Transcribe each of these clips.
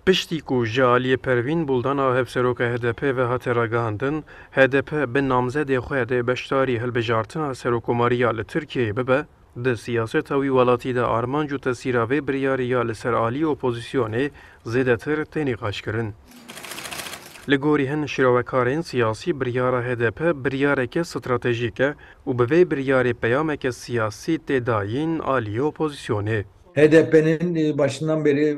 Piştî ku ji aliyê Pervîn Buldan'a hevseroka HDP ve hate ragihandin, HDP bi namzedê xwe de beşdarî hilbijartina serokkomariya li Tirkiyeyê bibe, di siyaseta wî welatî de armanc û tesîra vê biryarî ya li ser aliyê opozisyonê zêdetir tên qaşkirin. Li gorî hin şîrovekarên siyasî biryara HDP biryareke stratejîk e û bi vê biryarê peyameke siyasî tê dayîn aliyê opozisyonê. HDP'nin başından beri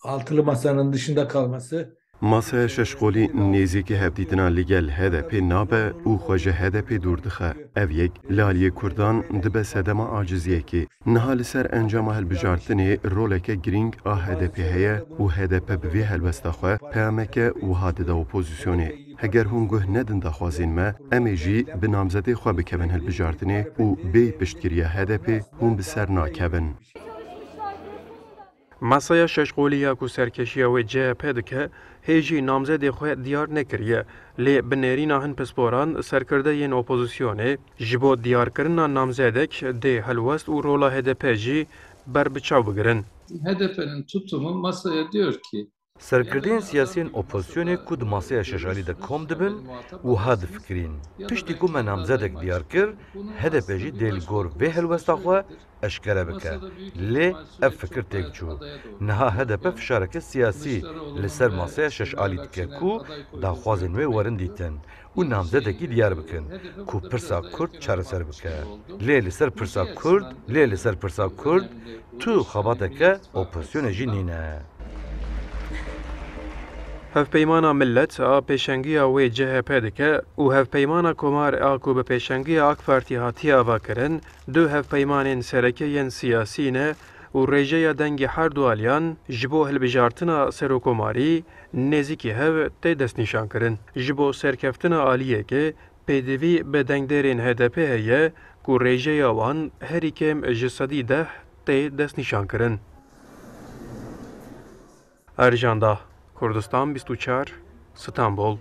altılı masanın dışında kalması. Masaya şeşkolî nêzîkî hevdîtina li gel HDP nabe û xwe ji HDP dûr dixe. Ev yek li aliyê Kurdan dibe sedema aciziyekê. Niha li ser encama hilbijartinê roleke girîng a HDP heye û HDP bi vê helbesta xwe peyameke wiha dide opozisyonê. Heger hûn guh nedin daxwazên me, em ê jî bi namzedê xwe bikevin hilbijartinê û bê piştgiriya HDP hûn bi ser nakevin. Masaya şeşkolîya ku serkeşiya wê CHP dike, hêjî namzedê xwe diyar nekiriye, lê bi nêrîna hin pisporan serkirdeyên opozisyonê ji bo diyarkirina namzedek dê helwest û rola HDP jî berbiçav bigirin. HDP'nin tutumu masaya diyor ki Serkirdeyên siyasiyên opozisyonê ku di masaya şeşalî de kom dibin wiha difikirîn. Piştî ku me namzedek diyar kir, HDP jî dê li gor vê helwesta xwe eşkere bike. Lê ev fikir têk çû. Niha HDP fişareke siyasî li ser masaya şeşalî dike ku daxwazên wê werin dîtin û namzedekî diyar bikin ku pirsa Kurd çareser bike. Lê li ser pirsa Kurd tu xebateke opozisyonê jî nîne. Hevpeymana millet a pêşengiya wê CHP dike û hevpeymana Komar a ku bi pêşengiya AK Partî hatiye avakirin, du hevpeymanên serekeyên siyasî ne û rêjeya dengê her du aliyan ji bo hilbijartina serokkomarî nêzîkî hev tê destnîşankirin. Ji bo serkeftina aliyekê pêdivî bi dengderên HDP heye ku rêjeya wan herî kêm ji sedî deh tê destnîşankirin. Ercan Dağ, Kurdistan 24, İstanbul.